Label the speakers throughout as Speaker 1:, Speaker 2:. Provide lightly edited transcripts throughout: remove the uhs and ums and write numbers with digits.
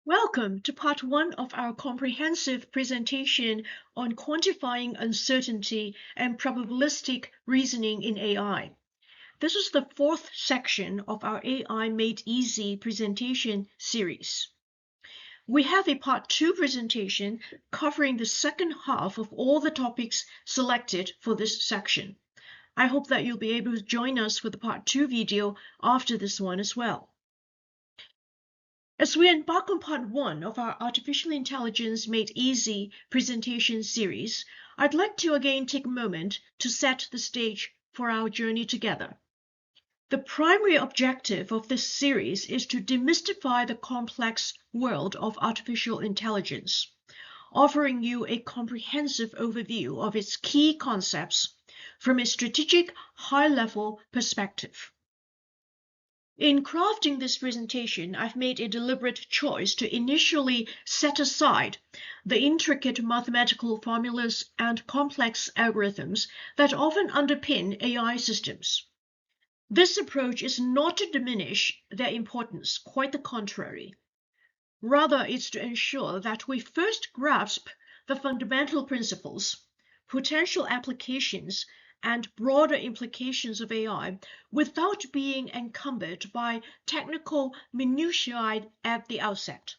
Speaker 1: Welcome to part one of our comprehensive presentation on quantifying uncertainty and probabilistic reasoning in AI. This is the fourth section of our AI Made Easy presentation series. We have a part two presentation covering the second half of all the topics selected for this section. I hope that you'll be able to join us for the part two video after this one as well. As we embark on part one of our Artificial Intelligence Made Easy presentation series, I'd like to again take a moment to set the stage for our journey together. The primary objective of this series is to demystify the complex world of artificial intelligence, offering you a comprehensive overview of its key concepts from a strategic, high-level perspective. In crafting this presentation, I've made a deliberate choice to initially set aside the intricate mathematical formulas and complex algorithms that often underpin AI systems. This approach is not to diminish their importance, quite the contrary. Rather, it's to ensure that we first grasp the fundamental principles, potential applications, and broader implications of AI without being encumbered by technical minutiae at the outset.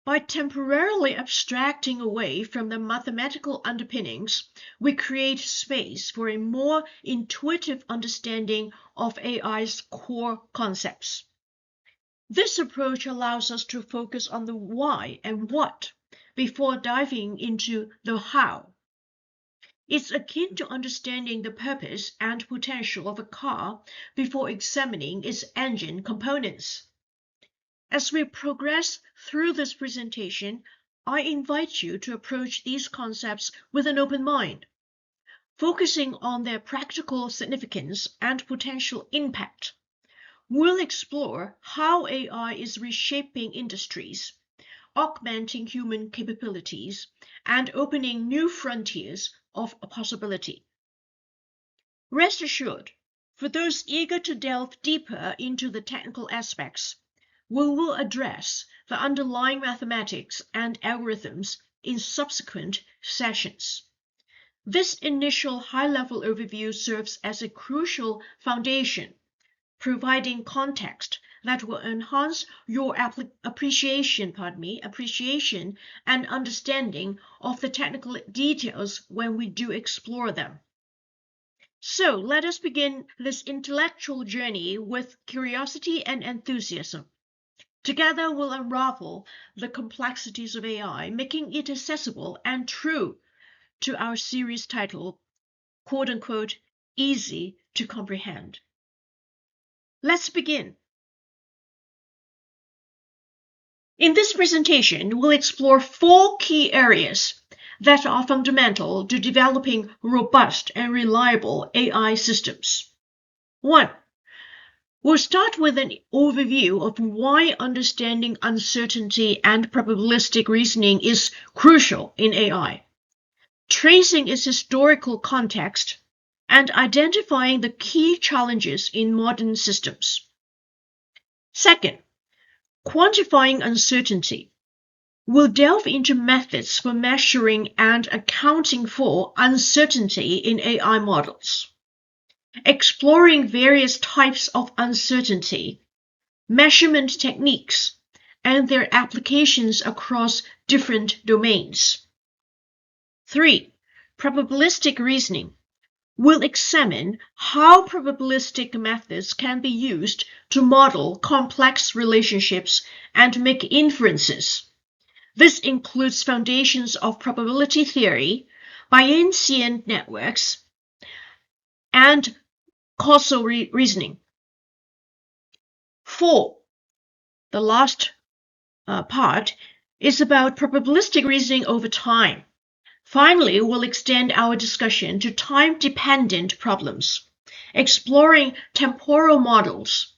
Speaker 1: By temporarily abstracting away from the mathematical underpinnings, we create space for a more intuitive understanding of AI's core concepts. This approach allows us to focus on the why and what before diving into the how. It's akin to understanding the purpose and potential of a car before examining its engine components. As we progress through this presentation, I invite you to approach these concepts with an open mind, focusing on their practical significance and potential impact. We'll explore how AI is reshaping industries, augmenting human capabilities, and opening new frontiers of possibility. Rest assured, for those eager to delve deeper into the technical aspects, we will address the underlying mathematics and algorithms in subsequent sessions. This initial high-level overview serves as a crucial foundation, providing context that will enhance your appreciation and understanding of the technical details when we do explore them. So let us begin this intellectual journey with curiosity and enthusiasm. Together we'll unravel the complexities of AI, making it accessible and true to our series title, quote unquote, easy to comprehend. Let's begin. In this presentation, we'll explore four key areas that are fundamental to developing robust and reliable AI systems. 1. We'll start with an overview of why understanding uncertainty and probabilistic reasoning is crucial in AI, tracing its historical context, and identifying the key challenges in modern systems. Second, quantifying uncertainty. We'll delve into methods for measuring and accounting for uncertainty in AI models, exploring various types of uncertainty, measurement techniques, and their applications across different domains. 3. Probabilistic reasoning. We'll examine how probabilistic methods can be used to model complex relationships and make inferences. This includes foundations of probability theory, Bayesian networks, and causal reasoning. 4. The last part is about probabilistic reasoning over time. Finally, we'll extend our discussion to time-dependent problems, exploring temporal models,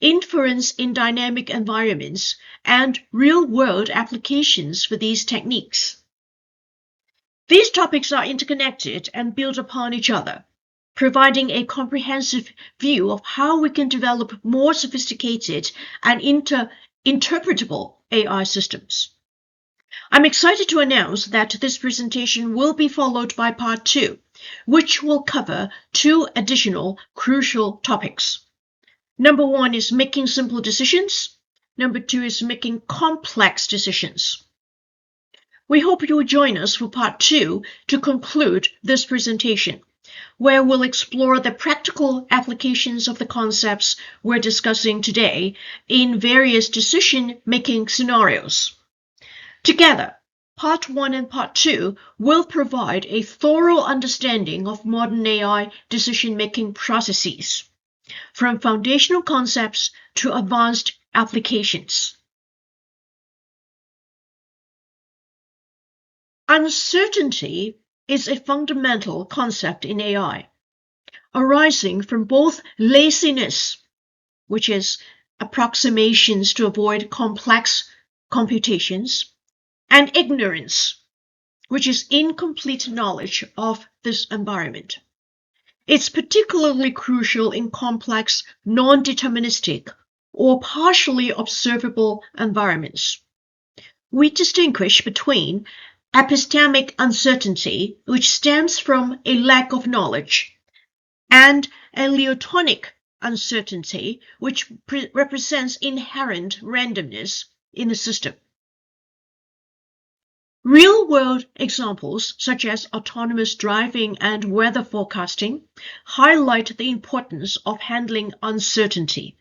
Speaker 1: inference in dynamic environments, and real-world applications for these techniques. These topics are interconnected and build upon each other, providing a comprehensive view of how we can develop more sophisticated and interpretable AI systems. I'm excited to announce that this presentation will be followed by part 2, which will cover 2 additional crucial topics. Number 1 is making simple decisions. Number 2 is making complex decisions. We hope you will join us for part 2 to conclude this presentation, where we'll explore the practical applications of the concepts we're discussing today in various decision-making scenarios. Together, Part 1 and Part 2 will provide a thorough understanding of modern AI decision-making processes, from foundational concepts to advanced applications. Uncertainty is a fundamental concept in AI, arising from both laziness, which is approximations to avoid complex computations, and ignorance, which is incomplete knowledge of this environment. It's particularly crucial in complex, non-deterministic, or partially observable environments. We distinguish between epistemic uncertainty, which stems from a lack of knowledge, and eleutonic uncertainty, which represents inherent randomness in the system. Real-world examples, such as autonomous driving and weather forecasting, highlight the importance of handling uncertainty.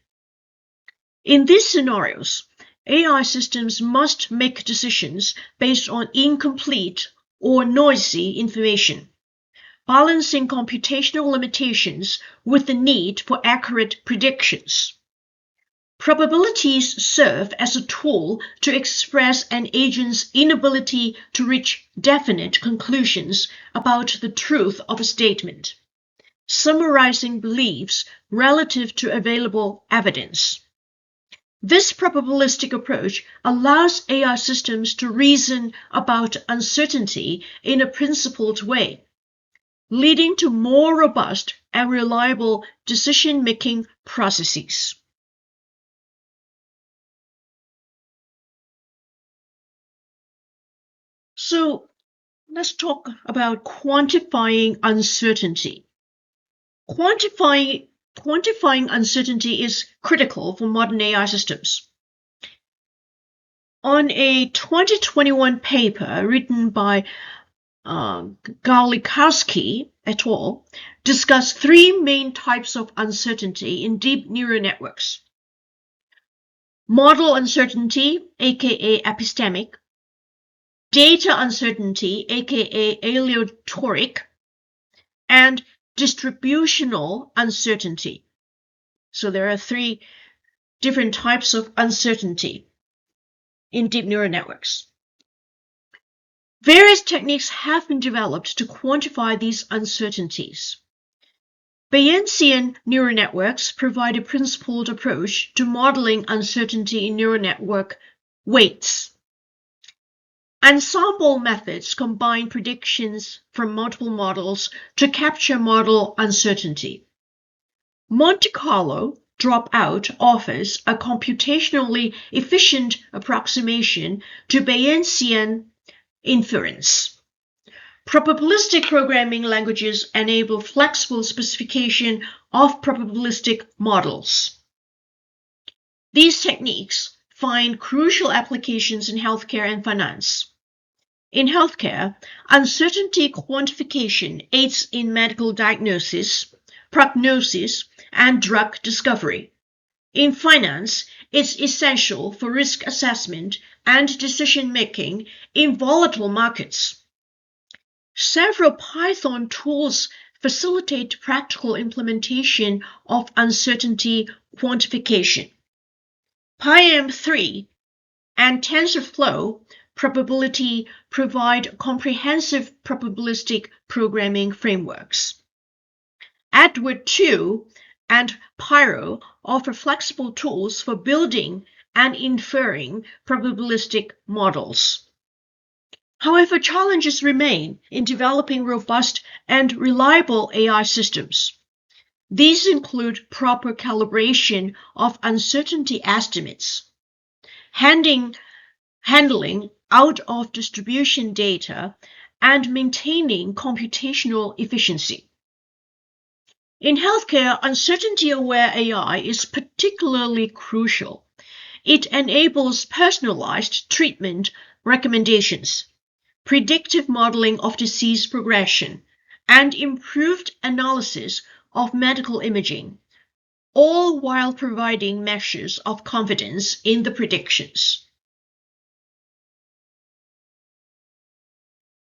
Speaker 1: In these scenarios, AI systems must make decisions based on incomplete or noisy information, balancing computational limitations with the need for accurate predictions. Probabilities serve as a tool to express an agent's inability to reach definite conclusions about the truth of a statement, summarizing beliefs relative to available evidence. This probabilistic approach allows AI systems to reason about uncertainty in a principled way, leading to more robust and reliable decision-making processes. So let's talk about quantifying uncertainty. Quantifying uncertainty is critical for modern AI systems. On a 2021 paper written by Gawlikowski et al., discussed 3 main types of uncertainty in deep neural networks: model uncertainty, aka epistemic; data uncertainty, aka aleatoric; and distributional uncertainty. So there are 3 different types of uncertainty in deep neural networks. Various techniques have been developed to quantify these uncertainties. Bayesian neural networks provide a principled approach to modeling uncertainty in neural network weights. Ensemble methods combine predictions from multiple models to capture model uncertainty. Monte Carlo dropout offers a computationally efficient approximation to Bayesian inference. Probabilistic programming languages enable flexible specification of probabilistic models. These techniques find crucial applications in healthcare and finance. In healthcare, uncertainty quantification aids in medical diagnosis, prognosis, and drug discovery. In finance, it's essential for risk assessment and decision-making in volatile markets. Several Python tools facilitate practical implementation of uncertainty quantification. PyM3 and TensorFlow probability provide comprehensive probabilistic programming frameworks. Edward 2 and Pyro offer flexible tools for building and inferring probabilistic models. However, challenges remain in developing robust and reliable AI systems. These include proper calibration of uncertainty estimates, handling out of distribution data, and maintaining computational efficiency. In healthcare, uncertainty-aware AI is particularly crucial. It enables personalized treatment recommendations, predictive modeling of disease progression, and improved analysis of medical imaging, all while providing measures of confidence in the predictions.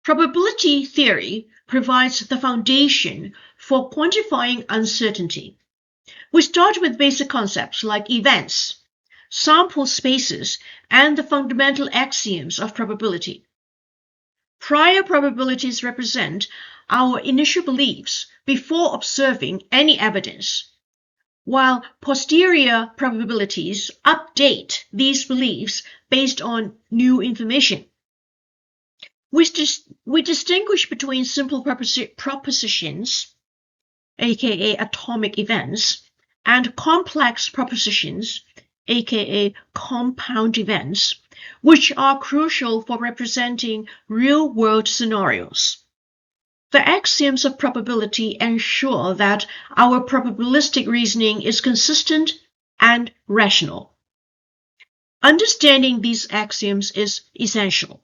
Speaker 1: Probability theory provides the foundation for quantifying uncertainty. We start with basic concepts like events, sample spaces, and the fundamental axioms of probability. Prior probabilities represent our initial beliefs before observing any evidence, while posterior probabilities update these beliefs based on new information. We distinguish between simple propositions, aka atomic events, and complex propositions, aka compound events, which are crucial for representing real-world scenarios. The axioms of probability ensure that our probabilistic reasoning is consistent and rational. Understanding these axioms is essential,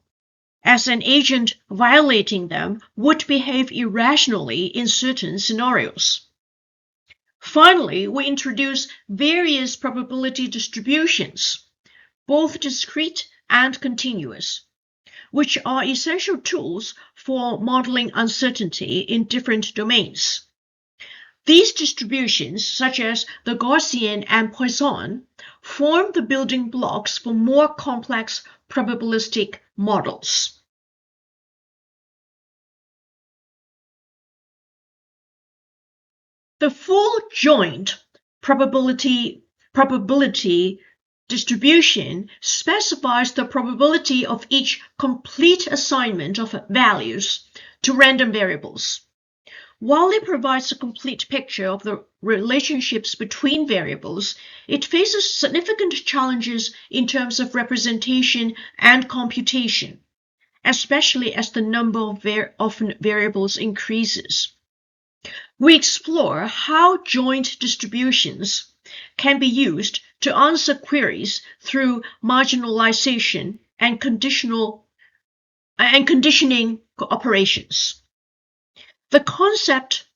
Speaker 1: as an agent violating them would behave irrationally in certain scenarios. Finally, we introduce various probability distributions, both discrete and continuous, which are essential tools for modeling uncertainty in different domains. These distributions, such as the Gaussian and Poisson, form the building blocks for more complex probabilistic models. The full joint probability distribution specifies the probability of each complete assignment of values to random variables. While it provides a complete picture of the relationships between variables, it faces significant challenges in terms of representation and computation, especially as the number of variables increases. We explore how joint distributions can be used to answer queries through marginalization and conditioning operations. The concept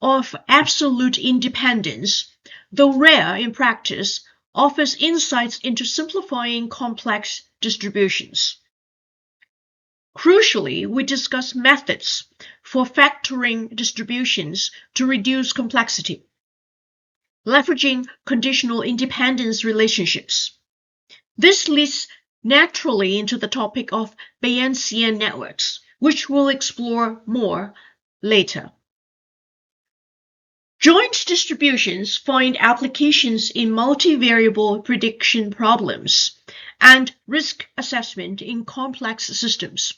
Speaker 1: of absolute independence, though rare in practice, offers insights into simplifying complex distributions. Crucially, we discuss methods for factoring distributions to reduce complexity, leveraging conditional independence relationships. This leads naturally into the topic of Bayesian networks, which we'll explore more later. Joint distributions find applications in multivariable prediction problems and risk assessment in complex systems,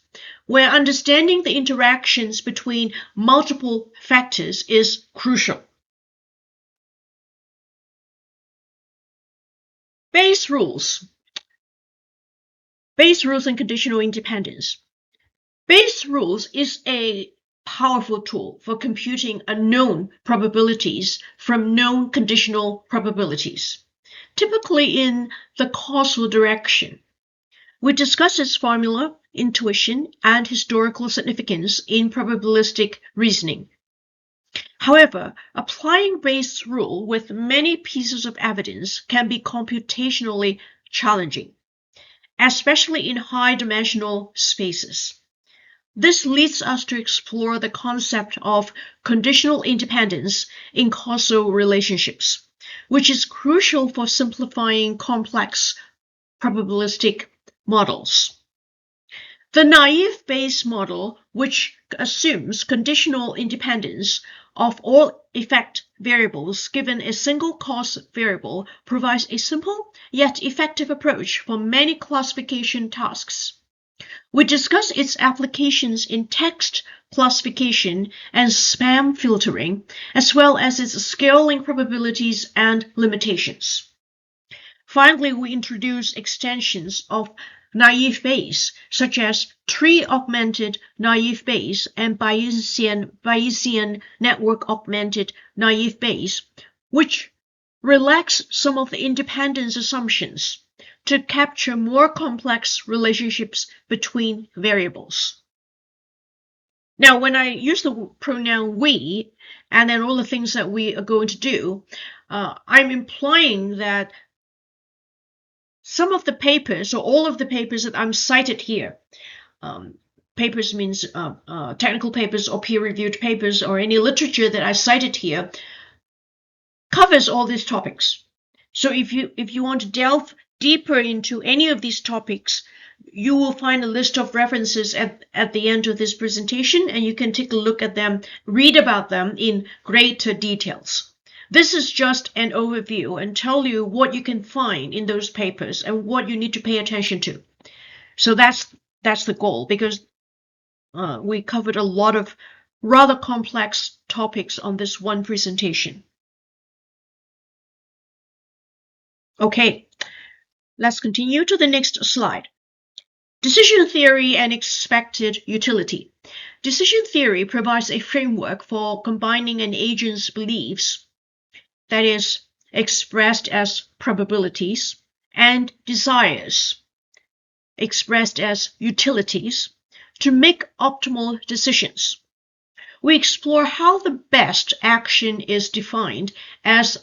Speaker 1: where understanding the interactions between multiple factors is crucial. Bayes rules and conditional independence. Bayes rules is a powerful tool for computing unknown probabilities from known conditional probabilities, typically in the causal direction. We discuss its formula, intuition, and historical significance in probabilistic reasoning. However, applying Bayes' rule with many pieces of evidence can be computationally challenging, especially in high-dimensional spaces. This leads us to explore the concept of conditional independence in causal relationships, which is crucial for simplifying complex probabilistic models. The naive Bayes model, which assumes conditional independence of all effect variables given a single cause variable, provides a simple yet effective approach for many classification tasks. We discuss its applications in text classification and spam filtering, as well as its scaling probabilities and limitations. Finally, we introduce extensions of naive Bayes, such as tree-augmented naive Bayes and Bayesian network-augmented naive Bayes, which relax some of the independence assumptions to capture more complex relationships between variables. Now, when I use the pronoun we, and then all the things that we are going to do, I'm implying that some of the papers, or all of the papers that I'm cited here, papers means technical papers or peer-reviewed papers or any literature that I cited here, covers all these topics. So if you want to delve deeper into any of these topics, you will find a list of references at the end of this presentation, and you can take a look at them, read about them in greater details. This is just an overview and tell you what you can find in those papers and what you need to pay attention to. So that's the goal, because we covered a lot of rather complex topics on this one presentation. Okay, let's continue to the next slide. Decision theory and expected utility. Decision theory provides a framework for combining an agent's beliefs, that is, expressed as probabilities, and desires, expressed as utilities, to make optimal decisions. We explore how the best action is defined as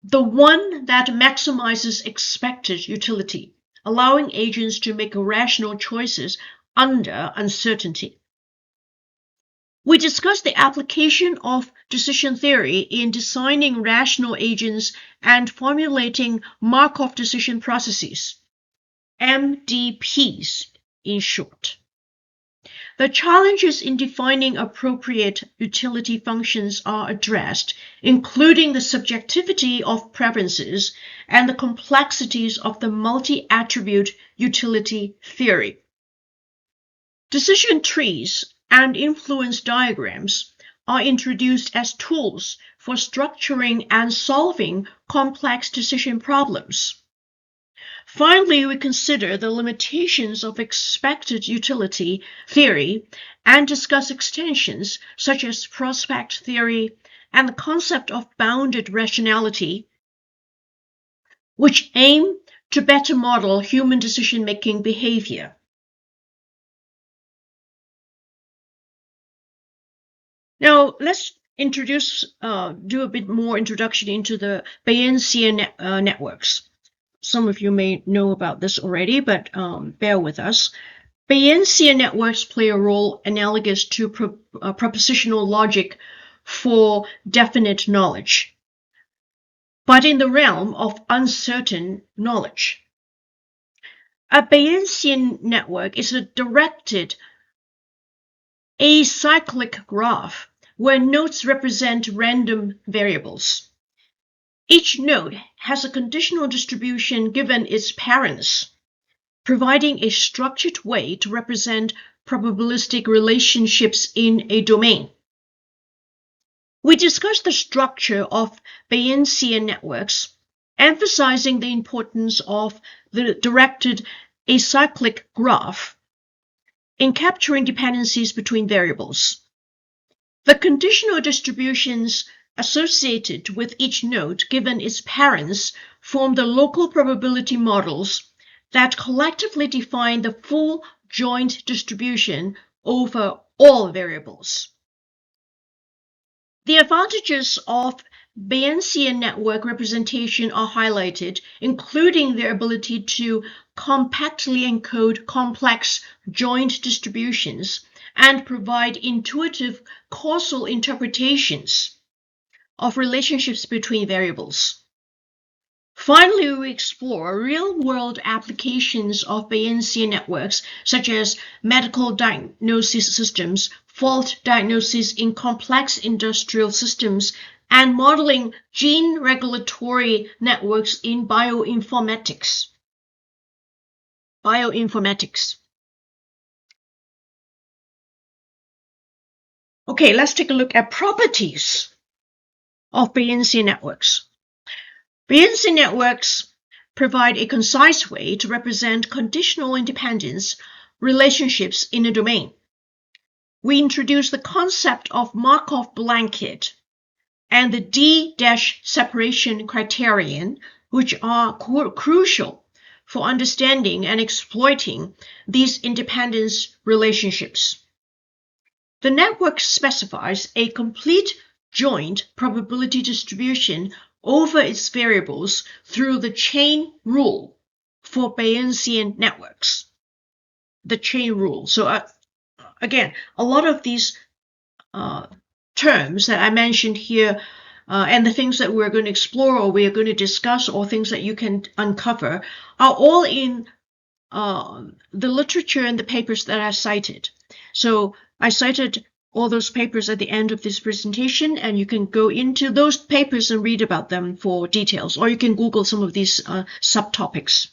Speaker 1: the one that maximizes expected utility, allowing agents to make rational choices under uncertainty. We discuss the application of decision theory in designing rational agents and formulating Markov decision processes, MDPs in short. The challenges in defining appropriate utility functions are addressed, including the subjectivity of preferences and the complexities of the multi-attribute utility theory. Decision trees and influence diagrams are introduced as tools for structuring and solving complex decision problems. Finally, we consider the limitations of expected utility theory and discuss extensions such as prospect theory and the concept of bounded rationality, which aim to better model human decision-making behavior. Now, let's do a bit more introduction into the Bayesian networks. Some of you may know about this already, but bear with us. Bayesian networks play a role analogous to propositional logic for definite knowledge, but in the realm of uncertain knowledge. A Bayesian network is a directed acyclic graph where nodes represent random variables. Each node has a conditional distribution given its parents, providing a structured way to represent probabilistic relationships in a domain. We discussed the structure of Bayesian networks, emphasizing the importance of the directed acyclic graph in capturing dependencies between variables. The conditional distributions associated with each node given its parents form the local probability models that collectively define the full joint distribution over all variables. The advantages of Bayesian network representation are highlighted, including their ability to compactly encode complex joint distributions and provide intuitive causal interpretations of relationships between variables. Finally, we explore real-world applications of Bayesian networks, such as medical diagnosis systems, fault diagnosis in complex industrial systems, and modeling gene regulatory networks in bioinformatics. Okay, let's take a look at properties of Bayesian networks. Bayesian networks provide a concise way to represent conditional independence relationships in a domain. We introduce the concept of Markov blanket and the D-separation criterion, which are crucial for understanding and exploiting these independence relationships. The network specifies a complete joint probability distribution over its variables through the chain rule for Bayesian networks. The chain rule. So again, a lot of these terms that I mentioned here and the things that we're going to explore or we're going to discuss or things that you can uncover are all in the literature and the papers that I cited. So I cited all those papers at the end of this presentation, and you can go into those papers and read about them for details, or you can Google some of these subtopics.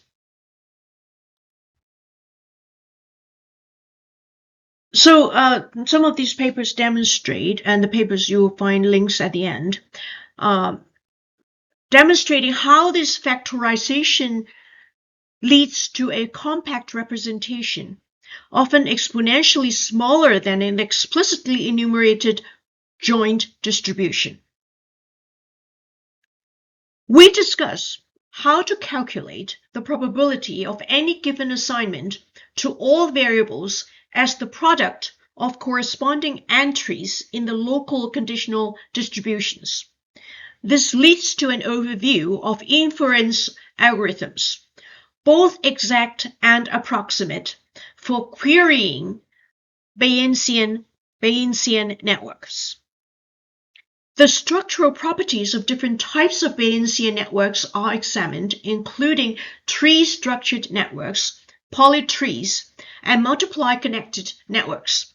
Speaker 1: So some of these papers demonstrate, and the papers you'll find links at the end, demonstrating how this factorization leads to a compact representation, often exponentially smaller than an explicitly enumerated joint distribution. We discuss how to calculate the probability of any given assignment to all variables as the product of corresponding entries in the local conditional distributions. This leads to an overview of inference algorithms, both exact and approximate, for querying Bayesian networks. The structural properties of different types of Bayesian networks are examined, including tree-structured networks, polytrees, and multiply-connected networks.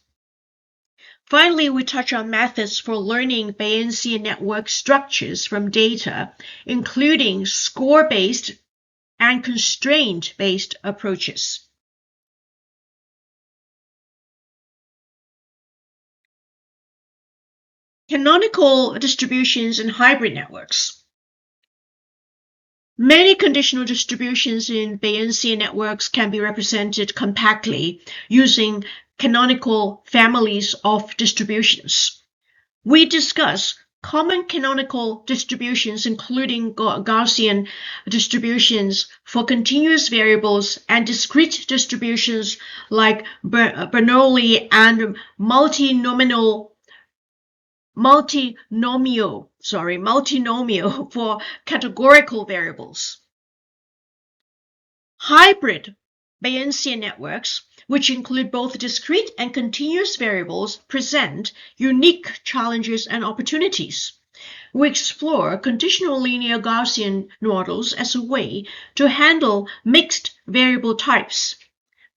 Speaker 1: Finally, we touch on methods for learning Bayesian network structures from data, including score-based and constraint-based approaches. Canonical distributions and hybrid networks. Many conditional distributions in Bayesian networks can be represented compactly using canonical families of distributions. We discuss common canonical distributions, including Gaussian distributions for continuous variables and discrete distributions like Bernoulli and multinomial for categorical variables. Hybrid Bayesian networks, which include both discrete and continuous variables, present unique challenges and opportunities. We explore conditional linear Gaussian models as a way to handle mixed variable types,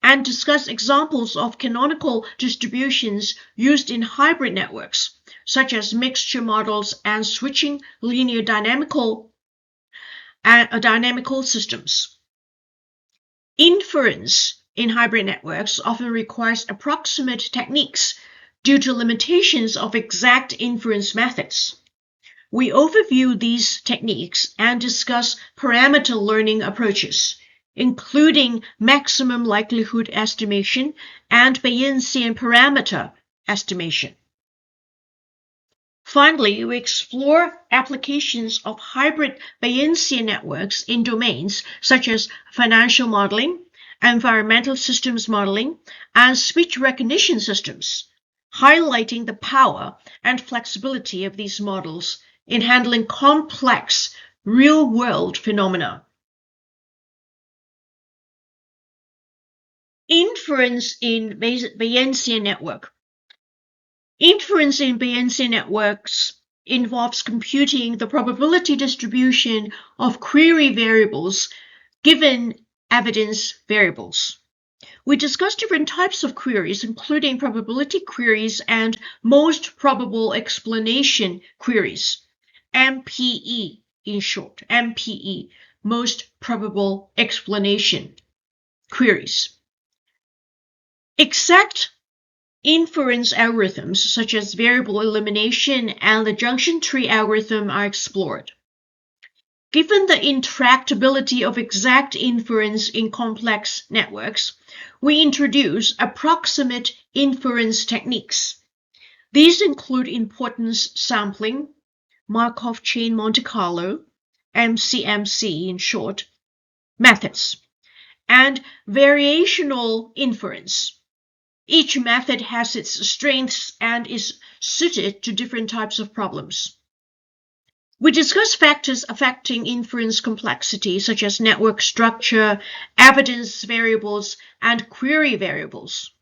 Speaker 1: and discuss examples of canonical distributions used in hybrid networks, such as mixture models and switching linear dynamical systems. Inference in hybrid networks often requires approximate techniques due to limitations of exact inference methods. We overview these techniques and discuss parameter learning approaches, including maximum likelihood estimation and Bayesian parameter estimation. Finally, we explore applications of hybrid Bayesian networks in domains such as financial modeling, environmental systems modeling, and speech recognition systems, highlighting the power and flexibility of these models in handling complex real-world phenomena. Inference in Bayesian network. Inference in Bayesian networks involves computing the probability distribution of query variables given evidence variables. We discuss different types of queries, including probability queries and most probable explanation queries, MPE in short, MPE, most probable explanation queries. Exact inference algorithms such as variable elimination and the junction tree algorithm are explored. Given the intractability of exact inference in complex networks, we introduce approximate inference techniques. These include importance sampling, Markov chain Monte Carlo, MCMC in short, methods, and variational inference. Each method has its strengths and is suited to different types of problems. We discuss factors affecting inference complexity, such as network structure, evidence variables, and query variables.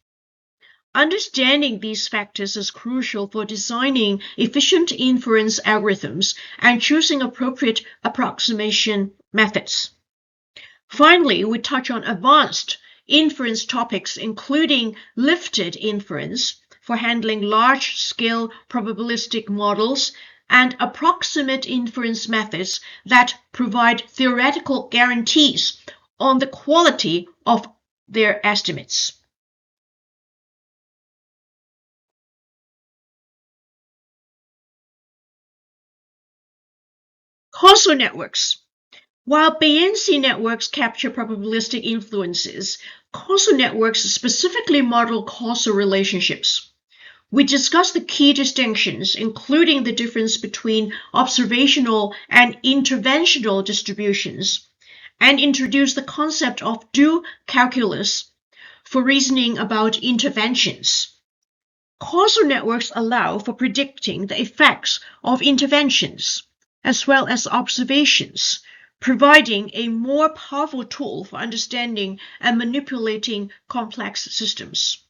Speaker 1: Understanding these factors is crucial for designing efficient inference algorithms and choosing appropriate approximation methods. Finally, we touch on advanced inference topics, including lifted inference for handling large-scale probabilistic models and approximate inference methods that provide theoretical guarantees on the quality of their estimates. Causal networks. While Bayesian networks capture probabilistic influences, causal networks specifically model causal relationships. We discuss the key distinctions, including the difference between observational and interventional distributions, and introduce the concept of due calculus for reasoning about interventions. Causal networks allow for predicting the effects of interventions, as well as observations, providing a more powerful tool for understanding and manipulating complex systems.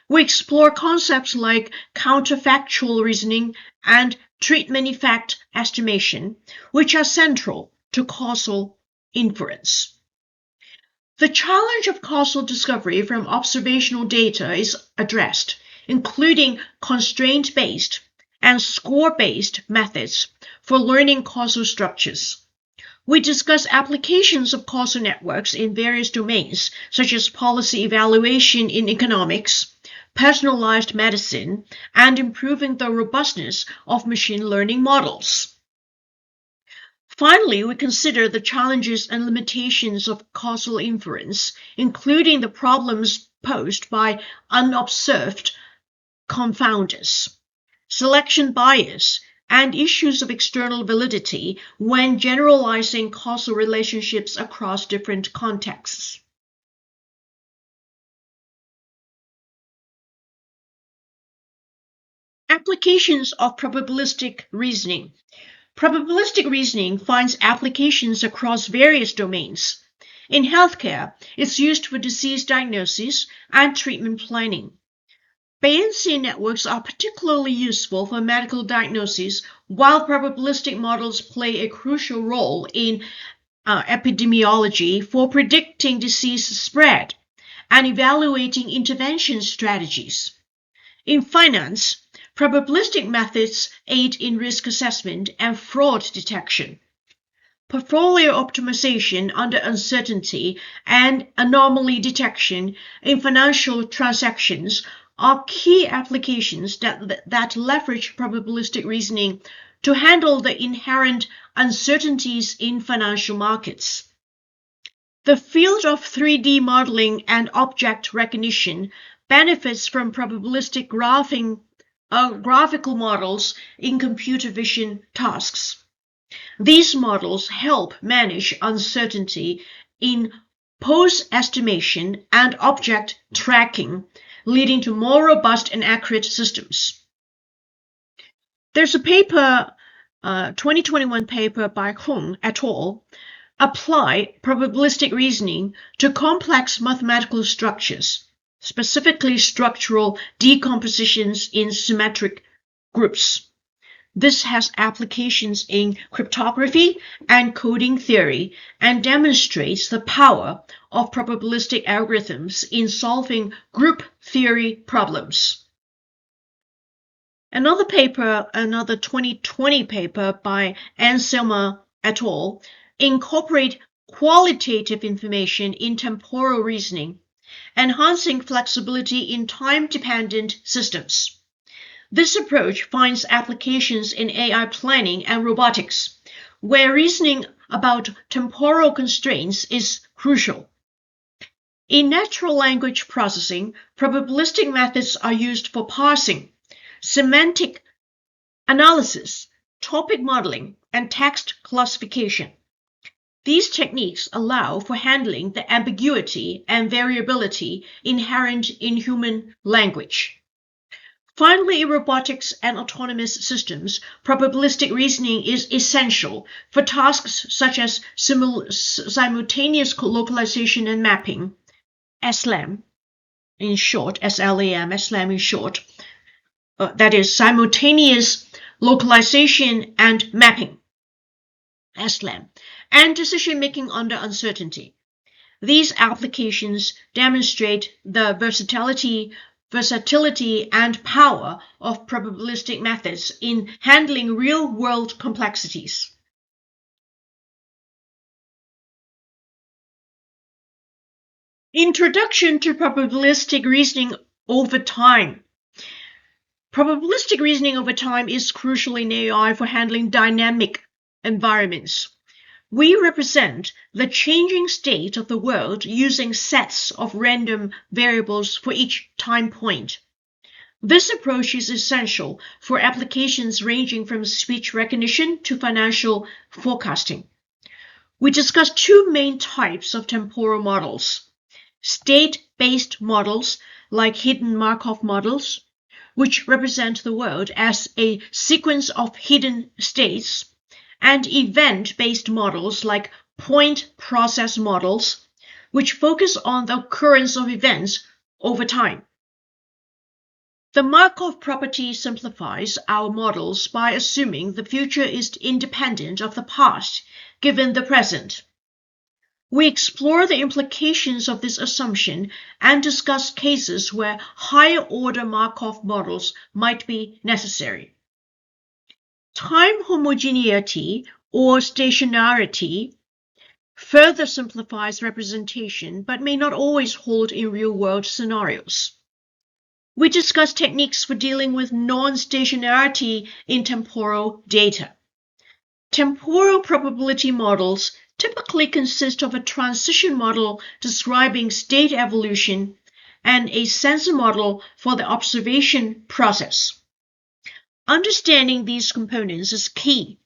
Speaker 1: We explore concepts like counterfactual reasoning and treatment effect estimation, which are central to causal inference. The challenge of causal discovery from observational data is addressed, including constraint-based and score-based methods for learning causal structures. We discuss applications of causal networks in various domains, such as policy evaluation in economics, personalized medicine, and improving the robustness of machine learning models. Finally, we consider the challenges and limitations of causal inference, including the problems posed by unobserved confounders, selection bias, and issues of external validity when generalizing causal relationships across different contexts. Applications of probabilistic reasoning. Probabilistic reasoning finds applications across various domains. In healthcare, it's used for disease diagnosis and treatment planning. Bayesian networks are particularly useful for medical diagnosis, while probabilistic models play a crucial role in epidemiology for predicting disease spread and evaluating intervention strategies. In finance, probabilistic methods aid in risk assessment and fraud detection. Portfolio optimization under uncertainty and anomaly detection in financial transactions are key applications that leverage probabilistic reasoning to handle the inherent uncertainties in financial markets. The field of 3D modeling and object recognition benefits from probabilistic graphical models in computer vision tasks. These models help manage uncertainty in pose estimation and object tracking, leading to more robust and accurate systems. There's a paper, 2021 paper by Hung et al., Apply probabilistic reasoning to complex mathematical structures, specifically structural decompositions in symmetric groups. This has applications in cryptography and coding theory and demonstrates the power of probabilistic algorithms in solving group theory problems. Another 2020 paper by Anselma et al. Incorporate qualitative information in temporal reasoning, enhancing flexibility in time-dependent systems. This approach finds applications in AI planning and robotics, where reasoning about temporal constraints is crucial. In natural language processing, probabilistic methods are used for parsing, semantic analysis, topic modeling, and text classification. These techniques allow for handling the ambiguity and variability inherent in human language. Finally, in robotics and autonomous systems, probabilistic reasoning is essential for tasks such as simultaneous localization and mapping, SLAM in short, SLAM, SLAM in short, that is simultaneous localization and mapping, SLAM, and decision-making under uncertainty. These applications demonstrate the versatility and power of probabilistic methods in handling real-world complexities. Introduction to probabilistic reasoning over time. Probabilistic reasoning over time is crucial in AI for handling dynamic environments. We represent the changing state of the world using sets of random variables for each time point. This approach is essential for applications ranging from speech recognition to financial forecasting. We discuss two main types of temporal models: state-based models like hidden Markov models, which represent the world as a sequence of hidden states, and event-based models like point process models, which focus on the occurrence of events over time. The Markov property simplifies our models by assuming the future is independent of the past, given the present. We explore the implications of this assumption and discuss cases where higher-order Markov models might be necessary. Time homogeneity or stationarity further simplifies representation but may not always hold in real-world scenarios. We discuss techniques for dealing with non-stationarity in temporal data. Temporal probability models typically consist of a transition model describing state evolution and a sensor model for the observation process. Understanding these components is key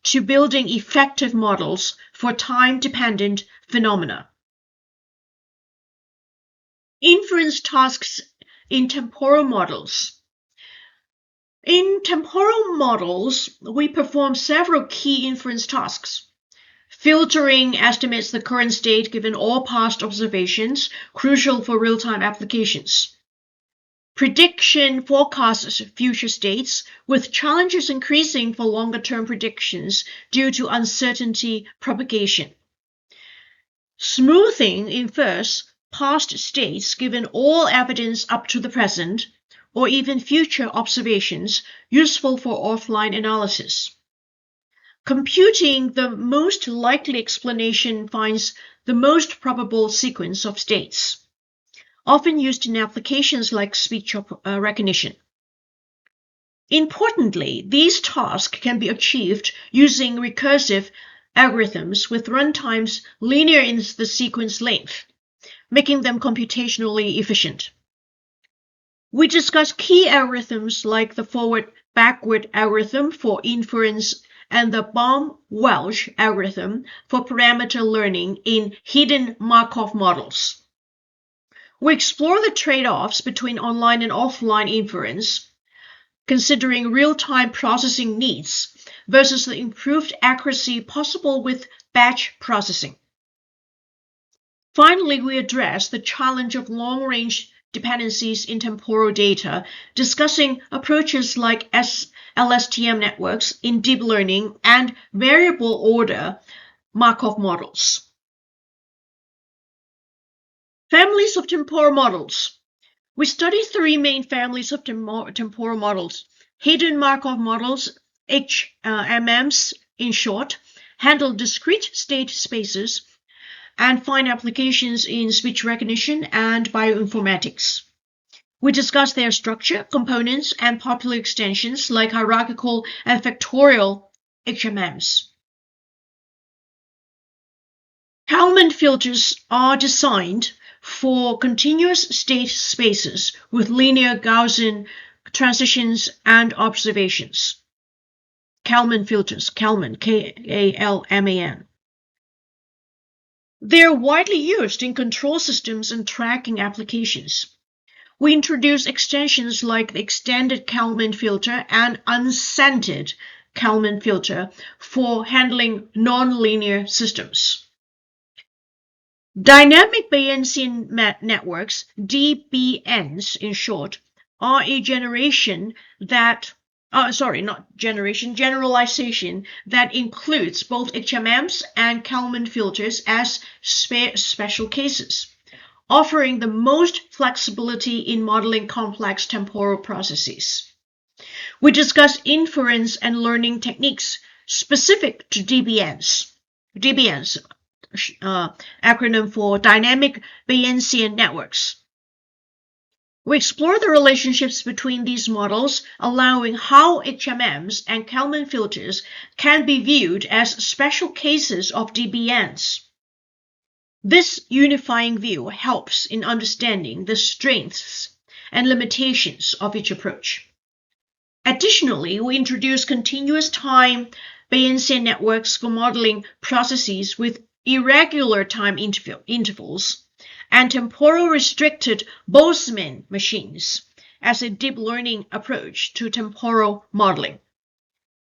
Speaker 1: to building effective models for time-dependent phenomena. Inference tasks in temporal models. In temporal models, we perform several key inference tasks. Filtering estimates the current state given all past observations, crucial for real-time applications. Prediction forecasts future states, with challenges increasing for longer-term predictions due to uncertainty propagation. Smoothing infers past states given all evidence up to the present, or even future observations, useful for offline analysis. Computing the most likely explanation finds the most probable sequence of states, often used in applications like speech recognition. Importantly, these tasks can be achieved using recursive algorithms with runtimes linear in the sequence length, making them computationally efficient. We discuss key algorithms like the forward-backward algorithm for inference and the Baum-Welch algorithm for parameter learning in hidden Markov models. We explore the trade-offs between online and offline inference, considering real-time processing needs versus the improved accuracy possible with batch processing. Finally, we address the challenge of long-range dependencies in temporal data, discussing approaches like LSTM networks in deep learning and variable order Markov models. Families of temporal models. We study three main families of temporal models. Hidden Markov models, HMMs in short, handle discrete state spaces and find applications in speech recognition and bioinformatics. We discuss their structure, components, and popular extensions like hierarchical and factorial HMMs. Kalman filters are designed for continuous state spaces with linear Gaussian transitions and observations. Kalman filters, Kalman, K-A-L-M-A-N. They're widely used in control systems and tracking applications. We introduce extensions like the extended Kalman filter and unscented Kalman filter for handling nonlinear systems. Dynamic Bayesian networks, DBNs in short, are a generalization that includes both HMMs and Kalman filters as special cases, offering the most flexibility in modeling complex temporal processes. We discuss inference and learning techniques specific to DBNs. DBNs, acronym for Dynamic Bayesian Networks. We explore the relationships between these models, allowing how HMMs and Kalman filters can be viewed as special cases of DBNs. This unifying view helps in understanding the strengths and limitations of each approach. Additionally, we introduce continuous time Bayesian networks for modeling processes with irregular time intervals and temporal restricted Boltzmann machines as a deep learning approach to temporal modeling.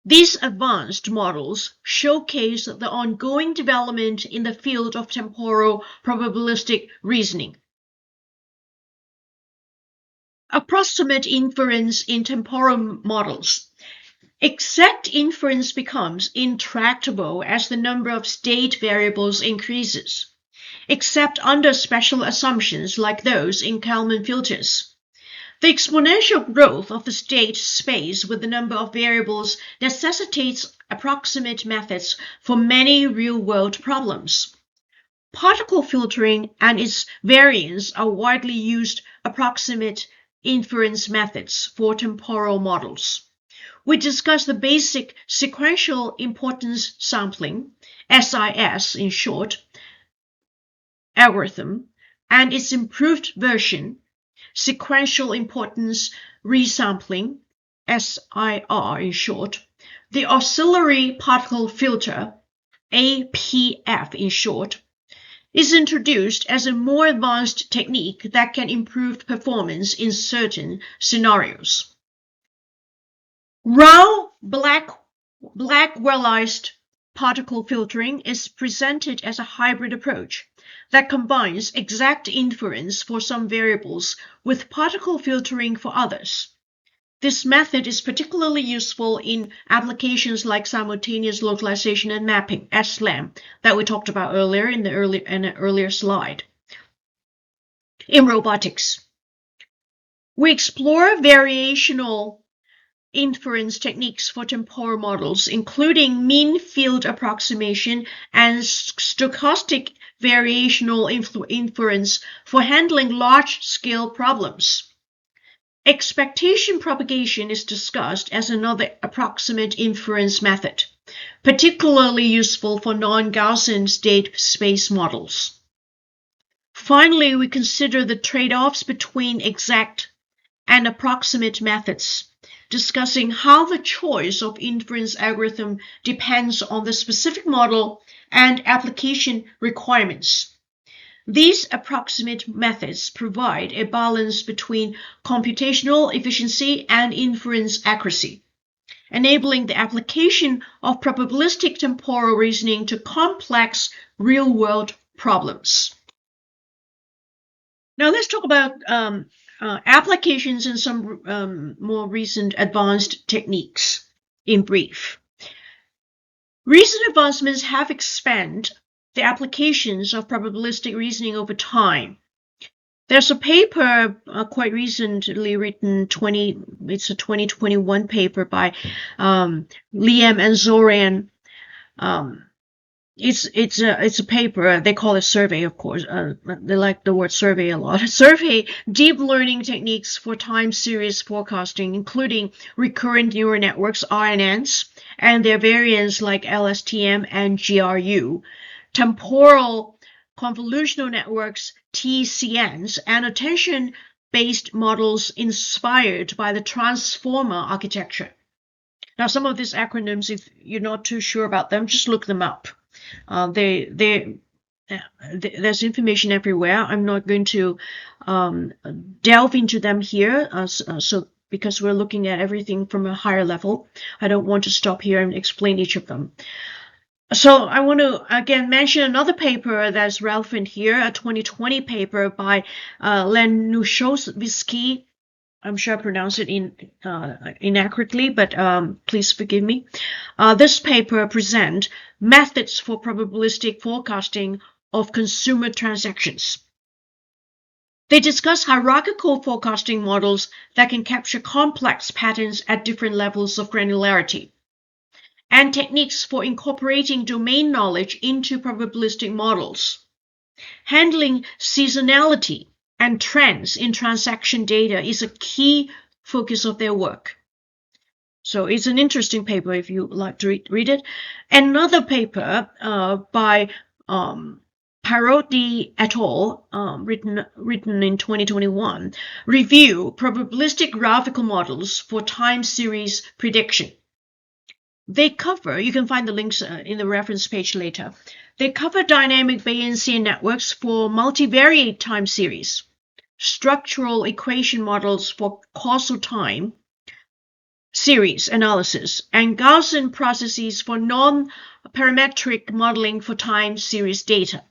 Speaker 1: These advanced models showcase the ongoing development in the field of temporal probabilistic reasoning. Approximate inference in temporal models. Exact inference becomes intractable as the number of state variables increases, except under special assumptions like those in Kalman filters. The exponential growth of the state space with the number of variables necessitates approximate methods for many real-world problems. Particle filtering and its variants are widely used approximate inference methods for temporal models. We discuss the basic sequential importance sampling, SIS in short, algorithm, and its improved version, sequential importance resampling, SIR in short, the auxiliary particle filter, APF in short, is introduced as a more advanced technique that can improve performance in certain scenarios. Raw Blackwellized particle filtering is presented as a hybrid approach that combines exact inference for some variables with particle filtering for others. This method is particularly useful in applications like simultaneous localization and mapping, SLAM, that we talked about earlier in an earlier slide. In robotics, we explore variational inference techniques for temporal models, including mean field approximation and stochastic variational inference for handling large-scale problems. Expectation propagation is discussed as another approximate inference method, particularly useful for non-Gaussian state space models. Finally, we consider the trade-offs between exact and approximate methods, discussing how the choice of inference algorithm depends on the specific model and application requirements. These approximate methods provide a balance between computational efficiency and inference accuracy, enabling the application of probabilistic temporal reasoning to complex real-world problems. Now let's talk about applications and some more recent advanced techniques in brief. Recent advancements have expanded the applications of probabilistic reasoning over time. There's a paper quite recently written, it's a 2021 paper by Liam and Zoran. It's a paper, they call it survey, of course. They like the word survey a lot. Survey deep learning techniques for time series forecasting, including recurrent neural networks, RNNs, and their variants like LSTM and GRU, temporal convolutional networks, TCNs, and attention-based models inspired by the transformer architecture. Now, some of these acronyms, if you're not too sure about them, just look them up. There's information everywhere. I'm not going to delve into them here, because we're looking at everything from a higher level. I don't want to stop here and explain each of them. So I want to again mention another paper that's relevant here, a 2020 paper by Lenushovsky. I'm sure I pronounced it inaccurately, but please forgive me. This paper presents methods for probabilistic forecasting of consumer transactions. They discuss hierarchical forecasting models that can capture complex patterns at different levels of granularity, and techniques for incorporating domain knowledge into probabilistic models. Handling seasonality and trends in transaction data is a key focus of their work. So it's an interesting paper if you like to read it. Another paper by Parodi et al., written in 2021, review probabilistic graphical models for time series prediction. They cover, you can find the links in the reference page later. They cover dynamic Bayesian networks for multivariate time series, structural equation models for causal time series analysis, and Gaussian processes for non-parametric modeling for time series data.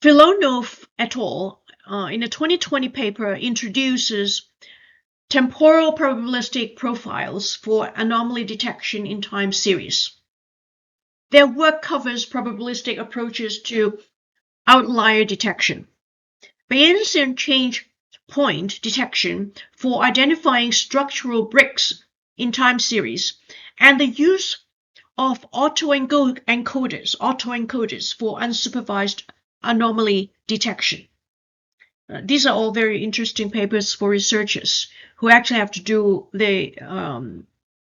Speaker 1: Filonov et al. In a 2020 paper introduces temporal probabilistic profiles for anomaly detection in time series. Their work covers probabilistic approaches to outlier detection, Bayesian change point detection for identifying structural breaks in time series, and the use of autoencoders for unsupervised anomaly detection. These are all very interesting papers for researchers who actually have to do the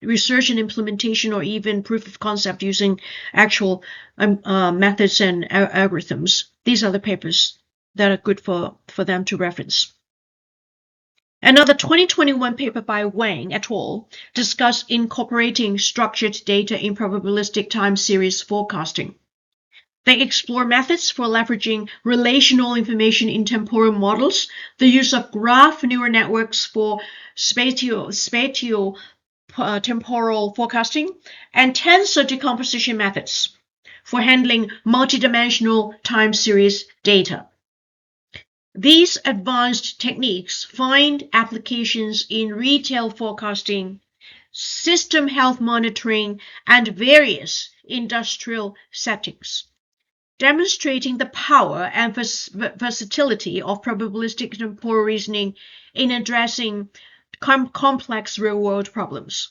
Speaker 1: research and implementation or even proof of concept using actual methods and algorithms. These are the papers that are good for them to reference. Another 2021 paper by Wang et al. Discussed incorporating structured data in probabilistic time series forecasting. They explore methods for leveraging relational information in temporal models, the use of graph neural networks for spatial temporal forecasting, and tensor decomposition methods for handling multidimensional time series data. These advanced techniques find applications in retail forecasting, system health monitoring, and various industrial settings, demonstrating the power and versatility of probabilistic temporal reasoning in addressing complex real-world problems.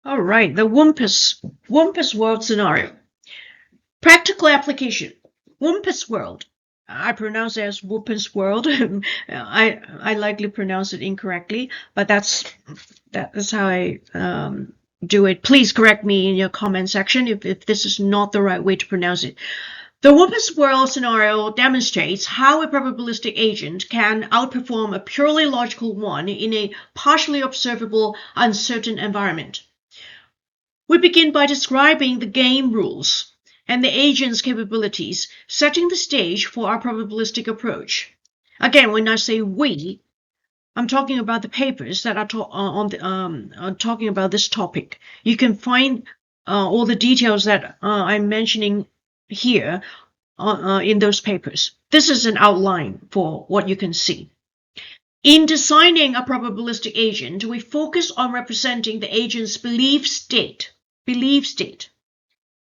Speaker 1: All right, the Wumpus world scenario. Practical application. Wumpus world. I pronounce it as Wumpus world. I likely pronounce it incorrectly, but that's how I do it. Please correct me in your comment section if this is not the right way to pronounce it. The Wumpus world scenario demonstrates how a probabilistic agent can outperform a purely logical one in a partially observable, uncertain environment. We begin by describing the game rules and the agent's capabilities, setting the stage for our probabilistic approach. Again, when I say we, I'm talking about the papers that are talking about this topic. You can find all the details that I'm mentioning here in those papers. This is an outline for what you can see. In designing a probabilistic agent, we focus on representing the agent's belief state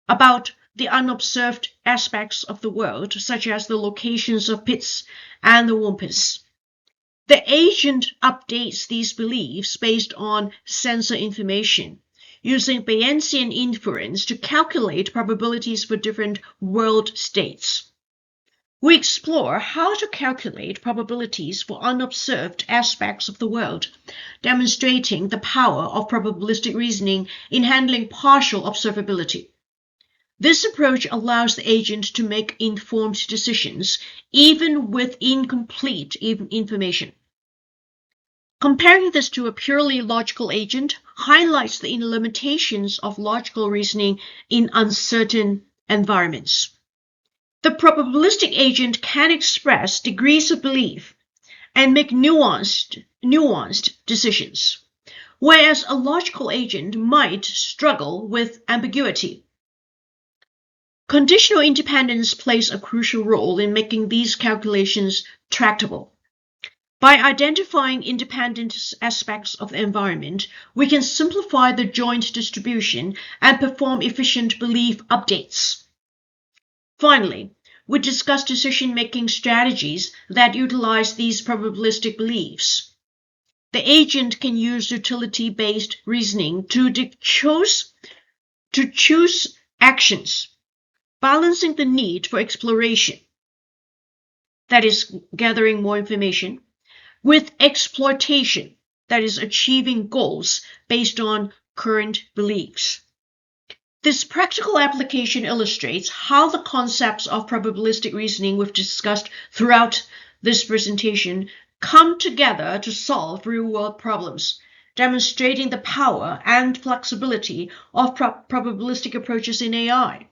Speaker 1: about the unobserved aspects of the world, such as the locations of pits and the Wumpus. The agent updates these beliefs based on sensor information, using Bayesian inference to calculate probabilities for different world states. we explore how to calculate probabilities for unobserved aspects of the world, demonstrating the power of probabilistic reasoning in handling partial observability. This approach allows the agent to make informed decisions, even with incomplete information. Comparing this to a purely logical agent highlights the limitations of logical reasoning in uncertain environments. The probabilistic agent can express degrees of belief and make nuanced decisions, whereas a logical agent might struggle with ambiguity. Conditional independence plays a crucial role in making these calculations tractable. By identifying independent aspects of the environment, we can simplify the joint distribution and perform efficient belief updates. Finally, we discuss decision-making strategies that utilize these probabilistic beliefs. The agent can use utility-based reasoning to choose actions, balancing the need for exploration, that is, gathering more information, with exploitation, that is, achieving goals based on current beliefs. This practical application illustrates how the concepts of probabilistic reasoning we've discussed throughout this presentation come together to solve real-world problems, demonstrating the power and flexibility of probabilistic approaches in AI.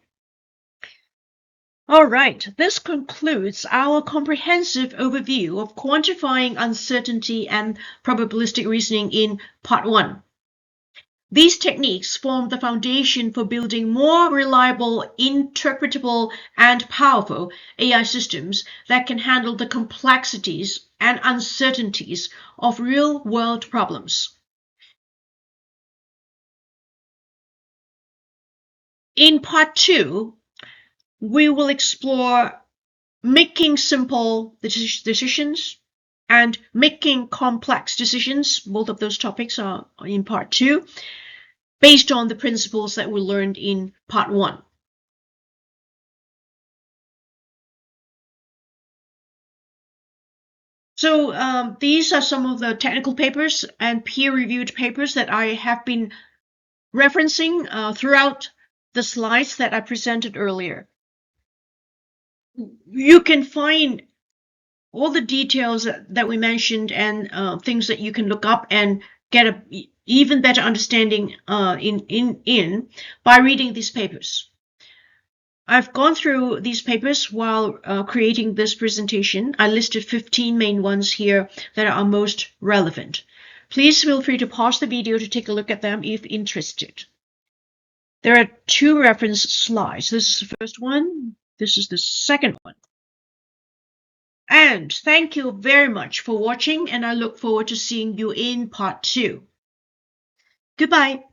Speaker 1: All right, this concludes our comprehensive overview of quantifying uncertainty and probabilistic reasoning in Part 1. These techniques form the foundation for building more reliable, interpretable, and powerful AI systems that can handle the complexities and uncertainties of real-world problems. In Part 2, we will explore making simple decisions and making complex decisions. Both of those topics are in Part 2, based on the principles that we learned in Part 1. So these are some of the technical papers and peer-reviewed papers that I have been referencing throughout the slides that I presented earlier. You can find all the details that we mentioned and things that you can look up and get an even better understanding in by reading these papers. I've gone through these papers while creating this presentation. I listed 15 main ones here that are most relevant. Please feel free to pause the video to take a look at them if interested. There are 2 reference slides. This is the first one. This is the second one. And thank you very much for watching, and I look forward to seeing you in Part 2. Goodbye.